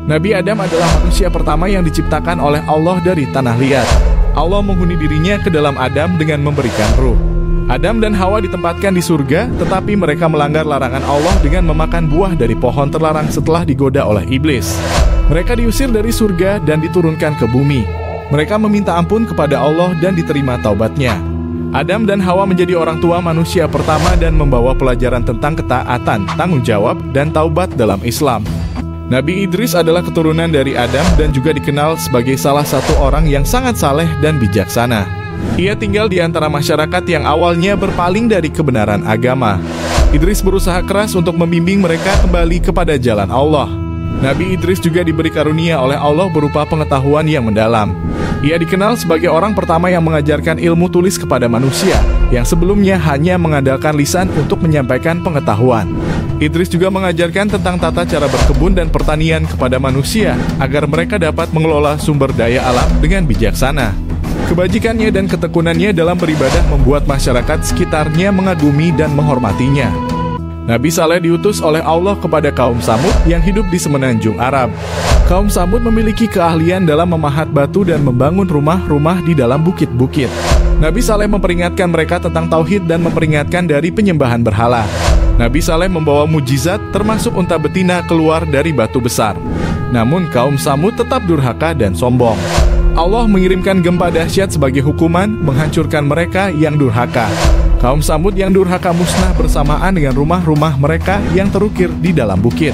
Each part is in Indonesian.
Nabi Adam adalah manusia pertama yang diciptakan oleh Allah dari tanah liat. Allah menghuni dirinya ke dalam Adam dengan memberikan ruh. Adam dan Hawa ditempatkan di surga, tetapi mereka melanggar larangan Allah dengan memakan buah dari pohon terlarang setelah digoda oleh iblis. Mereka diusir dari surga dan diturunkan ke bumi. Mereka meminta ampun kepada Allah dan diterima taubatnya. Adam dan Hawa menjadi orang tua manusia pertama dan membawa pelajaran tentang ketaatan, tanggung jawab, dan taubat dalam Islam. Nabi Idris adalah keturunan dari Adam dan juga dikenal sebagai salah satu orang yang sangat saleh dan bijaksana. Ia tinggal di antara masyarakat yang awalnya berpaling dari kebenaran agama. Idris berusaha keras untuk membimbing mereka kembali kepada jalan Allah. Nabi Idris juga diberi karunia oleh Allah berupa pengetahuan yang mendalam. Ia dikenal sebagai orang pertama yang mengajarkan ilmu tulis kepada manusia, yang sebelumnya hanya mengandalkan lisan untuk menyampaikan pengetahuan. Idris juga mengajarkan tentang tata cara berkebun dan pertanian kepada manusia, agar mereka dapat mengelola sumber daya alam dengan bijaksana. Kebajikannya dan ketekunannya dalam beribadah membuat masyarakat sekitarnya mengagumi dan menghormatinya. Nabi Saleh diutus oleh Allah kepada kaum Samud yang hidup di semenanjung Arab. Kaum Samud memiliki keahlian dalam memahat batu dan membangun rumah-rumah di dalam bukit-bukit. Nabi Saleh memperingatkan mereka tentang tauhid dan memperingatkan dari penyembahan berhala. Nabi Saleh membawa mujizat termasuk unta betina keluar dari batu besar. Namun kaum Samud tetap durhaka dan sombong. Allah mengirimkan gempa dahsyat sebagai hukuman menghancurkan mereka yang durhaka. Kaum Samud yang durhaka musnah bersamaan dengan rumah-rumah mereka yang terukir di dalam bukit.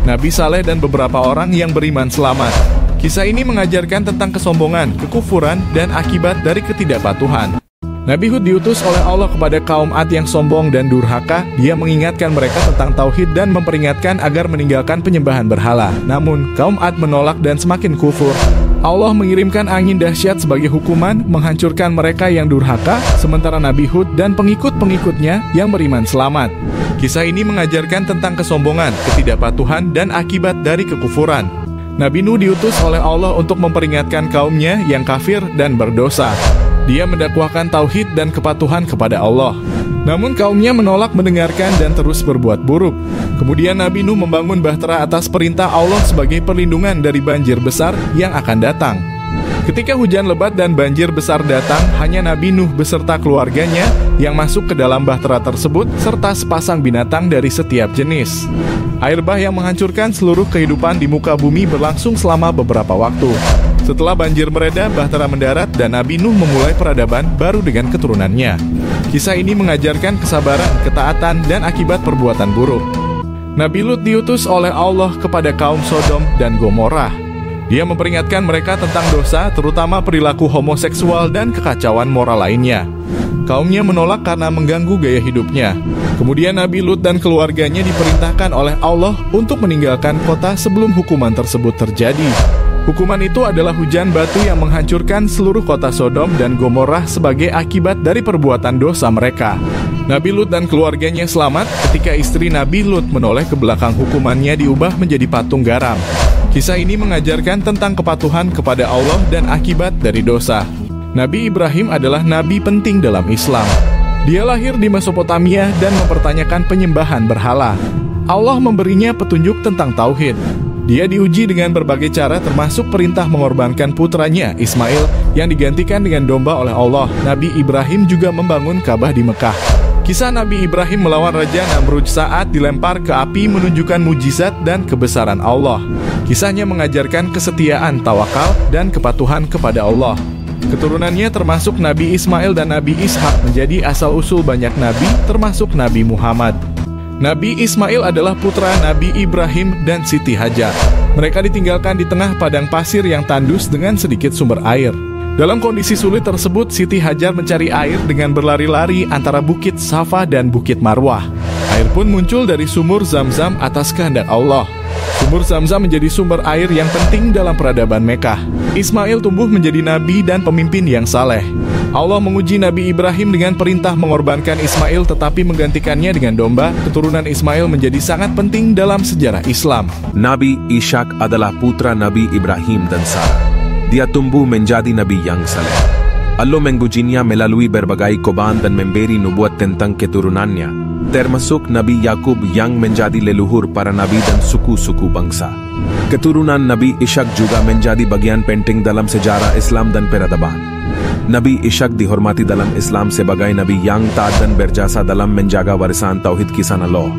Nabi Saleh dan beberapa orang yang beriman selamat. Kisah ini mengajarkan tentang kesombongan, kekufuran, dan akibat dari ketidakpatuhan. Nabi Hud diutus oleh Allah kepada kaum Ad yang sombong dan durhaka. Dia mengingatkan mereka tentang tauhid dan memperingatkan agar meninggalkan penyembahan berhala. Namun, kaum Ad menolak dan semakin kufur. Allah mengirimkan angin dahsyat sebagai hukuman menghancurkan mereka yang durhaka, sementara Nabi Hud dan pengikut-pengikutnya yang beriman selamat. Kisah ini mengajarkan tentang kesombongan, ketidakpatuhan, dan akibat dari kekufuran. Nabi Nuh diutus oleh Allah untuk memperingatkan kaumnya yang kafir dan berdosa. Dia mendakwahkan tauhid dan kepatuhan kepada Allah. Namun kaumnya menolak mendengarkan dan terus berbuat buruk. Kemudian Nabi Nuh membangun bahtera atas perintah Allah sebagai perlindungan dari banjir besar yang akan datang. Ketika hujan lebat dan banjir besar datang, hanya Nabi Nuh beserta keluarganya yang masuk ke dalam bahtera tersebut serta sepasang binatang dari setiap jenis. Air bah yang menghancurkan seluruh kehidupan di muka bumi berlangsung selama beberapa waktu. Setelah banjir mereda, bahtera mendarat dan Nabi Nuh memulai peradaban baru dengan keturunannya. Kisah ini mengajarkan kesabaran, ketaatan, dan akibat perbuatan buruk. Nabi Lut diutus oleh Allah kepada kaum Sodom dan Gomorrah. Dia memperingatkan mereka tentang dosa, terutama perilaku homoseksual dan kekacauan moral lainnya. Kaumnya menolak karena mengganggu gaya hidupnya. Kemudian Nabi Lut dan keluarganya diperintahkan oleh Allah untuk meninggalkan kota sebelum hukuman tersebut terjadi. Hukuman itu adalah hujan batu yang menghancurkan seluruh kota Sodom dan Gomorrah sebagai akibat dari perbuatan dosa mereka. Nabi Lut dan keluarganya selamat ketika istri Nabi Lut menoleh ke belakang hukumannya diubah menjadi patung garam. Kisah ini mengajarkan tentang kepatuhan kepada Allah dan akibat dari dosa. Nabi Ibrahim adalah nabi penting dalam Islam. Dia lahir di Mesopotamia dan mempertanyakan penyembahan berhala. Allah memberinya petunjuk tentang tauhid. Dia diuji dengan berbagai cara termasuk perintah mengorbankan putranya Ismail yang digantikan dengan domba oleh Allah. Nabi Ibrahim juga membangun Ka'bah di Mekah. Kisah Nabi Ibrahim melawan Raja Namrud saat dilempar ke api menunjukkan mujizat dan kebesaran Allah. Kisahnya mengajarkan kesetiaan, tawakal, dan kepatuhan kepada Allah. Keturunannya termasuk Nabi Ismail dan Nabi Ishak menjadi asal-usul banyak nabi termasuk Nabi Muhammad. Nabi Ismail adalah putra Nabi Ibrahim dan Siti Hajar. Mereka ditinggalkan di tengah padang pasir yang tandus dengan sedikit sumber air. Dalam kondisi sulit tersebut, Siti Hajar mencari air dengan berlari-lari antara Bukit Safa dan Bukit Marwah. Air pun muncul dari sumur Zam-Zam atas kehendak Allah. Sumur Zam-Zam menjadi sumber air yang penting dalam peradaban Mekah. Ismail tumbuh menjadi nabi dan pemimpin yang saleh. Allah menguji Nabi Ibrahim dengan perintah mengorbankan Ismail tetapi menggantikannya dengan domba. Keturunan Ismail menjadi sangat penting dalam sejarah Islam. Nabi Ishak adalah putra Nabi Ibrahim dan Sarah. Dia tumbuh menjadi nabi yang saleh. Allah mengujinya melalui berbagai cobaan dan memberi nubuat tentang keturunannya, termasuk Nabi Yakub yang menjadi leluhur para nabi dan suku-suku bangsa. Keturunan Nabi Ishak juga menjadi bagian penting dalam sejarah Islam dan peradaban. Nabi Ishak dihormati dalam Islam sebagai nabi yang taat dan berjasa dalam menjaga warisan tauhid kisah Allah.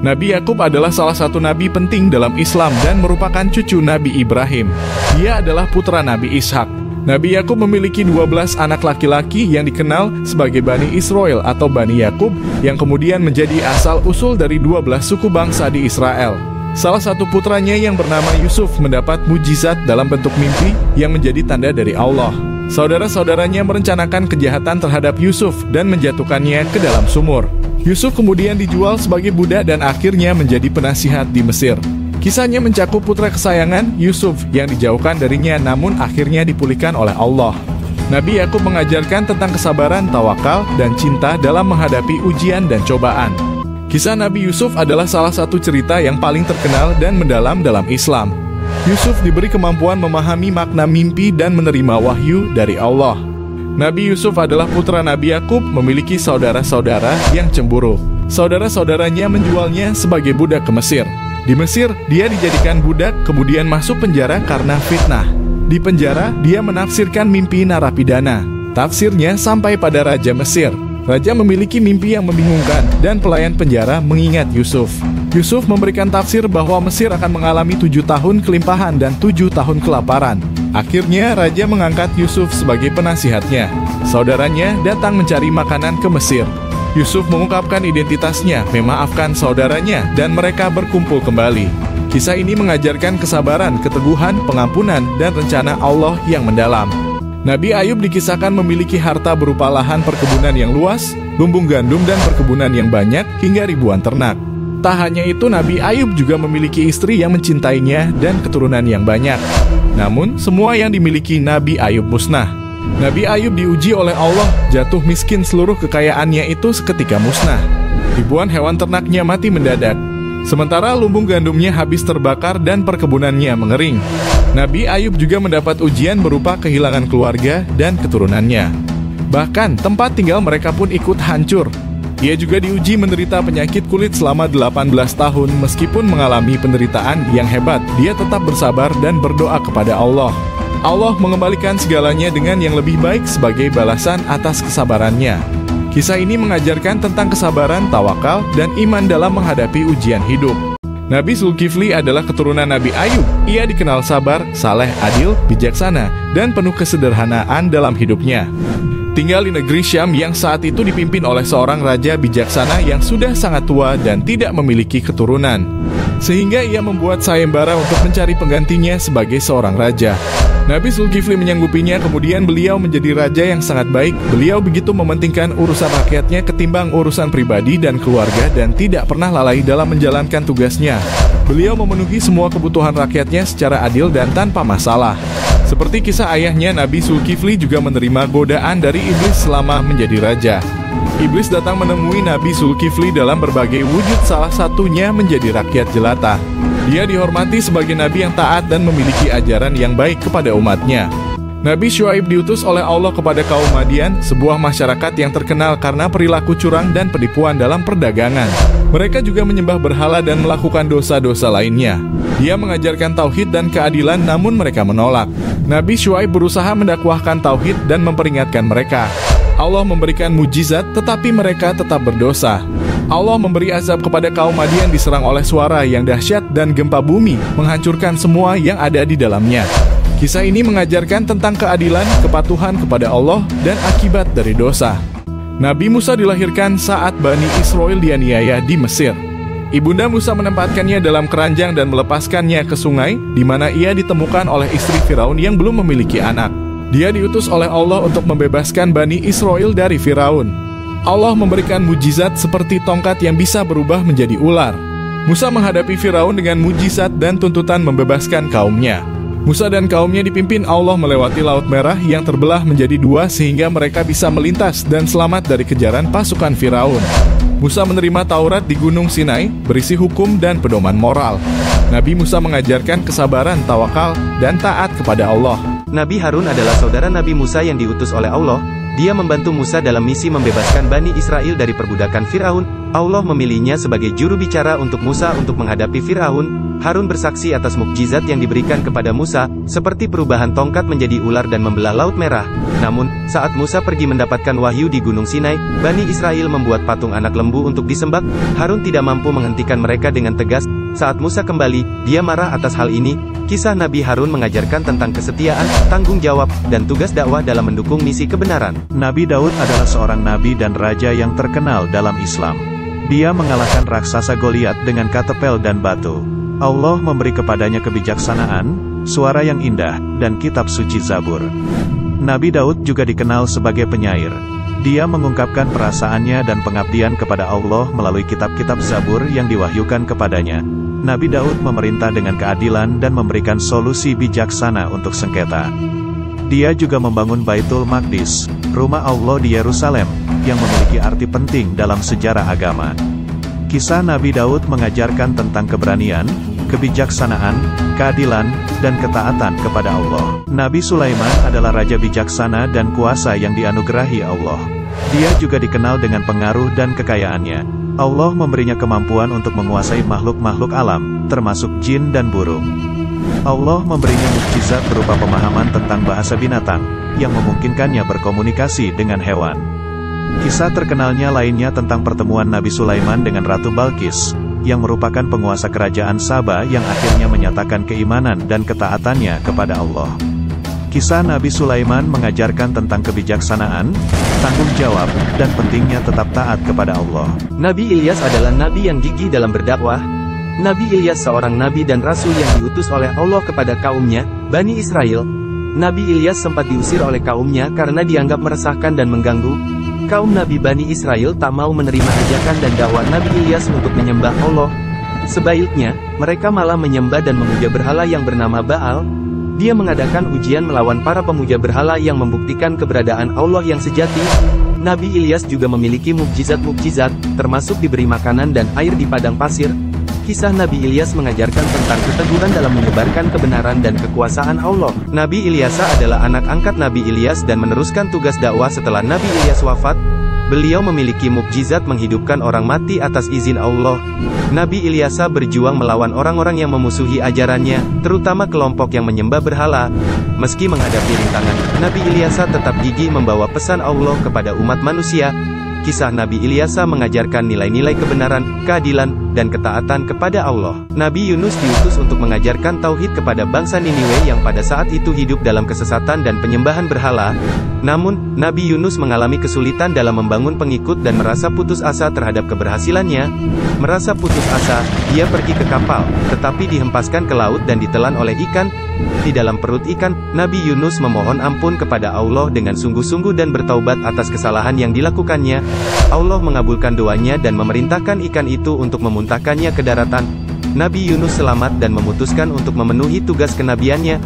Nabi Yakub adalah salah satu nabi penting dalam Islam dan merupakan cucu Nabi Ibrahim. Dia adalah putra Nabi Ishak. Nabi Yakub memiliki 12 anak laki-laki yang dikenal sebagai Bani Israel atau Bani Yakub, yang kemudian menjadi asal-usul dari 12 suku bangsa di Israel. Salah satu putranya yang bernama Yusuf mendapat mujizat dalam bentuk mimpi yang menjadi tanda dari Allah. Saudara-saudaranya merencanakan kejahatan terhadap Yusuf dan menjatuhkannya ke dalam sumur. Yusuf kemudian dijual sebagai budak dan akhirnya menjadi penasihat di Mesir. Kisahnya mencakup putra kesayangan Yusuf yang dijauhkan darinya namun akhirnya dipulihkan oleh Allah. Nabi Yakub mengajarkan tentang kesabaran, tawakal, dan cinta dalam menghadapi ujian dan cobaan. Kisah Nabi Yusuf adalah salah satu cerita yang paling terkenal dan mendalam dalam Islam. Yusuf diberi kemampuan memahami makna mimpi dan menerima wahyu dari Allah. Nabi Yusuf adalah putra Nabi Yakub, memiliki saudara-saudara yang cemburu. Saudara-saudaranya menjualnya sebagai budak ke Mesir. Di Mesir, dia dijadikan budak, kemudian masuk penjara karena fitnah. Di penjara, dia menafsirkan mimpi narapidana. Tafsirnya sampai pada Raja Mesir. Raja memiliki mimpi yang membingungkan, dan pelayan penjara mengingat Yusuf. Yusuf memberikan tafsir bahwa Mesir akan mengalami 7 tahun kelimpahan dan 7 tahun kelaparan. Akhirnya, Raja mengangkat Yusuf sebagai penasihatnya. Saudaranya datang mencari makanan ke Mesir. Yusuf mengungkapkan identitasnya, memaafkan saudaranya, dan mereka berkumpul kembali. Kisah ini mengajarkan kesabaran, keteguhan, pengampunan, dan rencana Allah yang mendalam. Nabi Ayub dikisahkan memiliki harta berupa lahan perkebunan yang luas, lumbung gandum dan perkebunan yang banyak, hingga ribuan ternak. Tak hanya itu, Nabi Ayub juga memiliki istri yang mencintainya dan keturunan yang banyak. Namun, semua yang dimiliki Nabi Ayub musnah. Nabi Ayub diuji oleh Allah, jatuh miskin, seluruh kekayaannya itu seketika musnah. Ribuan hewan ternaknya mati mendadak. Sementara lumbung gandumnya habis terbakar dan perkebunannya mengering. Nabi Ayub juga mendapat ujian berupa kehilangan keluarga dan keturunannya. Bahkan tempat tinggal mereka pun ikut hancur. Ia juga diuji menderita penyakit kulit selama 18 tahun. Meskipun mengalami penderitaan yang hebat, dia tetap bersabar dan berdoa kepada Allah. Allah mengembalikan segalanya dengan yang lebih baik sebagai balasan atas kesabarannya. Kisah ini mengajarkan tentang kesabaran, tawakal, dan iman dalam menghadapi ujian hidup. Nabi Zulkifli adalah keturunan Nabi Ayub. Ia dikenal sabar, saleh, adil, bijaksana, dan penuh kesederhanaan dalam hidupnya. Tinggal di negeri Syam yang saat itu dipimpin oleh seorang raja bijaksana yang sudah sangat tua dan tidak memiliki keturunan. Sehingga ia membuat sayembara untuk mencari penggantinya sebagai seorang raja. Nabi Zulkifli menyanggupinya, kemudian beliau menjadi raja yang sangat baik. Beliau begitu mementingkan urusan rakyatnya ketimbang urusan pribadi dan keluarga dan tidak pernah lalai dalam menjalankan tugasnya. Beliau memenuhi semua kebutuhan rakyatnya secara adil dan tanpa masalah. Seperti kisah ayahnya, Nabi Zulkifli juga menerima godaan dari iblis selama menjadi raja. Iblis datang menemui Nabi Zulkifli dalam berbagai wujud, salah satunya menjadi rakyat jelata. Dia dihormati sebagai nabi yang taat dan memiliki ajaran yang baik kepada umatnya. Nabi Syuaib diutus oleh Allah kepada kaum Madian, sebuah masyarakat yang terkenal karena perilaku curang dan penipuan dalam perdagangan. Mereka juga menyembah berhala dan melakukan dosa-dosa lainnya. Dia mengajarkan tauhid dan keadilan, namun mereka menolak. Nabi Syuaib berusaha mendakwahkan tauhid dan memperingatkan mereka. Allah memberikan mujizat, tetapi mereka tetap berdosa. Allah memberi azab kepada kaum Madian diserang oleh suara yang dahsyat dan gempa bumi menghancurkan semua yang ada di dalamnya. Kisah ini mengajarkan tentang keadilan, kepatuhan kepada Allah, dan akibat dari dosa. Nabi Musa dilahirkan saat Bani Israel dianiaya di Mesir. Ibunda Musa menempatkannya dalam keranjang dan melepaskannya ke sungai, di mana ia ditemukan oleh istri Firaun yang belum memiliki anak. Dia diutus oleh Allah untuk membebaskan Bani Israel dari Firaun. Allah memberikan mujizat seperti tongkat yang bisa berubah menjadi ular. Musa menghadapi Firaun dengan mujizat dan tuntutan membebaskan kaumnya. Musa dan kaumnya dipimpin Allah melewati Laut Merah yang terbelah menjadi dua sehingga mereka bisa melintas dan selamat dari kejaran pasukan Firaun. Musa menerima Taurat di Gunung Sinai, berisi hukum dan pedoman moral. Nabi Musa mengajarkan kesabaran, tawakal, dan taat kepada Allah. Nabi Harun adalah saudara Nabi Musa yang diutus oleh Allah. Dia membantu Musa dalam misi membebaskan Bani Israel dari perbudakan Fir'aun. Allah memilihnya sebagai juru bicara untuk Musa untuk menghadapi Fir'aun. Harun bersaksi atas mukjizat yang diberikan kepada Musa, seperti perubahan tongkat menjadi ular dan membelah Laut Merah. Namun, saat Musa pergi mendapatkan wahyu di Gunung Sinai, Bani Israel membuat patung anak lembu untuk disembah. Harun tidak mampu menghentikan mereka dengan tegas. Saat Musa kembali, dia marah atas hal ini. Kisah Nabi Harun mengajarkan tentang kesetiaan, tanggung jawab, dan tugas dakwah dalam mendukung misi kebenaran. Nabi Daud adalah seorang nabi dan raja yang terkenal dalam Islam. Dia mengalahkan raksasa Goliat dengan katepel dan batu. Allah memberi kepadanya kebijaksanaan, suara yang indah, dan kitab suci Zabur. Nabi Daud juga dikenal sebagai penyair. Dia mengungkapkan perasaannya dan pengabdian kepada Allah melalui kitab-kitab Zabur yang diwahyukan kepadanya. Nabi Daud memerintah dengan keadilan dan memberikan solusi bijaksana untuk sengketa. Dia juga membangun Baitul Maqdis, rumah Allah di Yerusalem, yang memiliki arti penting dalam sejarah agama. Kisah Nabi Daud mengajarkan tentang keberanian, kebijaksanaan, keadilan, dan ketaatan kepada Allah. Nabi Sulaiman adalah raja bijaksana dan kuasa yang dianugerahi Allah. Dia juga dikenal dengan pengaruh dan kekayaannya. Allah memberinya kemampuan untuk menguasai makhluk-makhluk alam, termasuk jin dan burung. Allah memberinya mukjizat berupa pemahaman tentang bahasa binatang, yang memungkinkannya berkomunikasi dengan hewan. Kisah terkenalnya lainnya tentang pertemuan Nabi Sulaiman dengan Ratu Balqis, yang merupakan penguasa kerajaan Saba yang akhirnya menyatakan keimanan dan ketaatannya kepada Allah. Kisah Nabi Sulaiman mengajarkan tentang kebijaksanaan, tanggung jawab, dan pentingnya tetap taat kepada Allah. Nabi Ilyas adalah nabi yang gigih dalam berdakwah. Nabi Ilyas seorang nabi dan rasul yang diutus oleh Allah kepada kaumnya, Bani Israel. Nabi Ilyas sempat diusir oleh kaumnya karena dianggap meresahkan dan mengganggu. Kaum Nabi Bani Israel tak mau menerima ajakan dan dakwah Nabi Ilyas untuk menyembah Allah. Sebaliknya, mereka malah menyembah dan memuja berhala yang bernama Baal. Dia mengadakan ujian melawan para pemuja berhala yang membuktikan keberadaan Allah yang sejati. Nabi Ilyas juga memiliki mukjizat-mukjizat, termasuk diberi makanan dan air di padang pasir. Kisah Nabi Ilyas mengajarkan tentang keteguhan dalam menyebarkan kebenaran dan kekuasaan Allah. Nabi Ilyasa adalah anak angkat Nabi Ilyas dan meneruskan tugas dakwah setelah Nabi Ilyas wafat. Beliau memiliki mukjizat menghidupkan orang mati atas izin Allah. Nabi Ilyasa berjuang melawan orang-orang yang memusuhi ajarannya, terutama kelompok yang menyembah berhala. Meski menghadapi rintangan, Nabi Ilyasa tetap gigih membawa pesan Allah kepada umat manusia. Kisah Nabi Ilyasa mengajarkan nilai-nilai kebenaran, keadilan, dan ketaatan kepada Allah. Nabi Yunus diutus untuk mengajarkan tauhid kepada bangsa Niniwe yang pada saat itu hidup dalam kesesatan dan penyembahan berhala. Namun, Nabi Yunus mengalami kesulitan dalam membangun pengikut dan merasa putus asa terhadap keberhasilannya. Merasa putus asa, dia pergi ke kapal, tetapi dihempaskan ke laut dan ditelan oleh ikan. Di dalam perut ikan, Nabi Yunus memohon ampun kepada Allah dengan sungguh-sungguh dan bertaubat atas kesalahan yang dilakukannya. Allah mengabulkan doanya dan memerintahkan ikan itu untuk memuntahkannya ke daratan. Nabi Yunus selamat dan memutuskan untuk memenuhi tugas kenabiannya.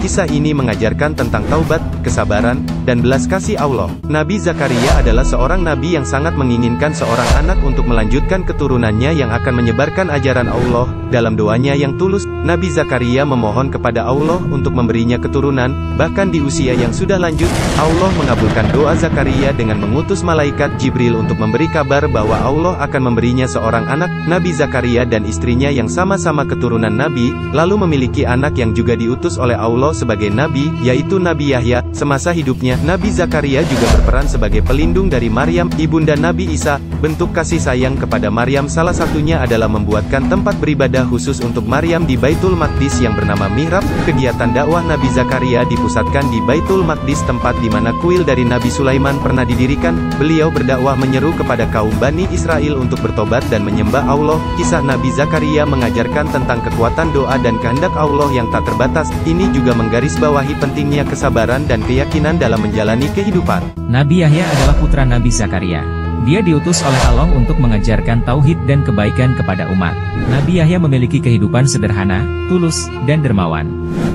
Kisah ini mengajarkan tentang taubat, kesabaran, dan belas kasih Allah. Nabi Zakaria adalah seorang nabi yang sangat menginginkan seorang anak untuk melanjutkan keturunannya yang akan menyebarkan ajaran Allah. Dalam doanya yang tulus, Nabi Zakaria memohon kepada Allah untuk memberinya keturunan, bahkan di usia yang sudah lanjut. Allah mengabulkan doa Zakaria dengan mengutus malaikat Jibril untuk memberi kabar bahwa Allah akan memberinya seorang anak. Nabi Zakaria dan istrinya yang sama-sama keturunan Nabi, lalu memiliki anak yang juga diutus oleh Allah sebagai Nabi, yaitu Nabi Yahya. Semasa hidupnya, Nabi Zakaria juga berperan sebagai pelindung dari Maryam, ibunda Nabi Isa. Bentuk kasih sayang kepada Maryam salah satunya adalah membuatkan tempat beribadah khusus untuk Maryam di Baitul Maqdis yang bernama Mihrab. Kegiatan dakwah Nabi Zakaria dipusatkan di Baitul Maqdis, tempat di mana kuil dari Nabi Sulaiman pernah didirikan. Beliau berdakwah menyeru kepada kaum Bani Israel untuk bertobat dan menyembah Allah. Kisah Nabi Zakaria mengajarkan tentang kekuatan doa dan kehendak Allah yang tak terbatas. Ini juga menggarisbawahi pentingnya kesabaran dan keyakinan dalam menjalani kehidupan. Nabi Yahya adalah putra Nabi Zakaria. Dia diutus oleh Allah untuk mengajarkan tauhid dan kebaikan kepada umat. Nabi Yahya memiliki kehidupan sederhana, tulus, dan dermawan.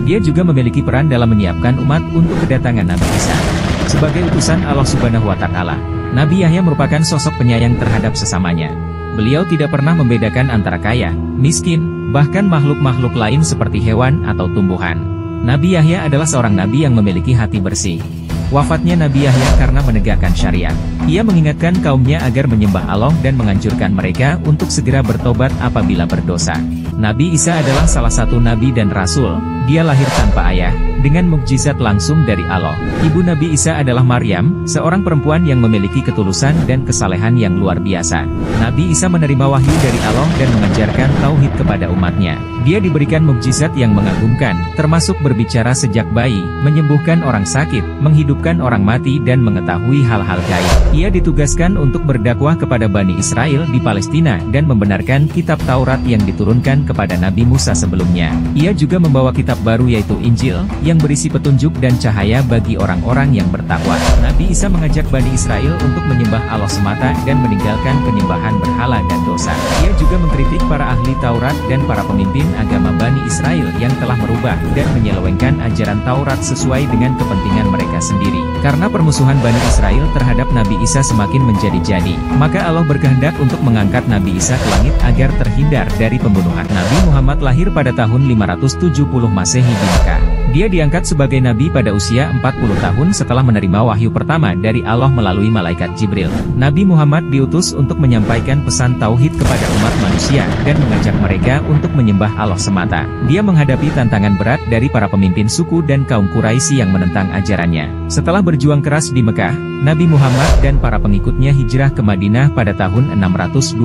Dia juga memiliki peran dalam menyiapkan umat untuk kedatangan Nabi Isa. Sebagai utusan Allah Subhanahu wa Ta'ala, Nabi Yahya merupakan sosok penyayang terhadap sesamanya. Beliau tidak pernah membedakan antara kaya, miskin, bahkan makhluk-makhluk lain seperti hewan atau tumbuhan. Nabi Yahya adalah seorang nabi yang memiliki hati bersih. Wafatnya Nabi Yahya karena menegakkan syariat. Ia mengingatkan kaumnya agar menyembah Allah dan menganjurkan mereka untuk segera bertobat apabila berdosa. Nabi Isa adalah salah satu nabi dan rasul. Dia lahir tanpa ayah, dengan mukjizat langsung dari Allah. Ibu Nabi Isa adalah Maryam, seorang perempuan yang memiliki ketulusan dan kesalehan yang luar biasa. Nabi Isa menerima wahyu dari Allah dan mengajarkan tauhid kepada umatnya. Dia diberikan mukjizat yang mengagumkan, termasuk berbicara sejak bayi, menyembuhkan orang sakit, menghidupkan orang mati dan mengetahui hal-hal gaib. Ia ditugaskan untuk berdakwah kepada Bani Israel di Palestina dan membenarkan kitab Taurat yang diturunkan kepada Nabi Musa sebelumnya. Ia juga membawa kitab baru yaitu Injil, yang berisi petunjuk dan cahaya bagi orang-orang yang bertakwa. Nabi Isa mengajak Bani Israel untuk menyembah Allah semata dan meninggalkan penyembahan berhala dan dosa. Ia juga mengkritik para ahli Taurat dan para pemimpin agama Bani Israel yang telah merubah dan menyelewengkan ajaran Taurat sesuai dengan kepentingan mereka sendiri. Karena permusuhan Bani Israel terhadap Nabi Isa semakin menjadi-jadi, maka Allah berkehendak untuk mengangkat Nabi Isa ke langit agar terhindar dari pembunuhan. Nabi Muhammad lahir pada tahun 570 Masehi di Mekah. Dia diangkat sebagai nabi pada usia 40 tahun setelah menerima wahyu pertama dari Allah melalui malaikat Jibril. Nabi Muhammad diutus untuk menyampaikan pesan tauhid kepada umat manusia dan mengajak mereka untuk menyembah Allah semata. Dia menghadapi tantangan berat dari para pemimpin suku dan kaum Quraisy yang menentang ajarannya. Setelah berjuang keras di Mekah, Nabi Muhammad dan para pengikutnya hijrah ke Madinah pada tahun 622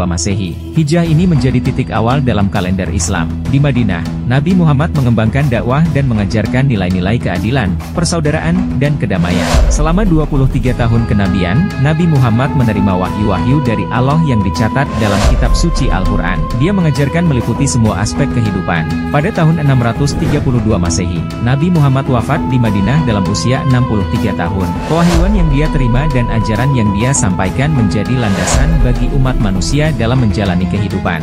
Masehi. Hijrah ini menjadi titik awal dalam kalender Islam. Di Madinah, Nabi Muhammad mengembangkan dakwah dan mengajarkan nilai-nilai keadilan, persaudaraan, dan kedamaian. Selama 23 tahun kenabian, Nabi Muhammad menerima wahyu-wahyu dari Allah yang dicatat dalam kitab suci Al-Quran. Dia mengajarkan meliputi semua aspek kehidupan. Pada tahun 632 Masehi, Nabi Muhammad wafat di Madinah dalam usia 63 tahun. Kewahyuan yang dia terima dan ajaran yang dia sampaikan menjadi landasan bagi umat manusia dalam menjalani kehidupan.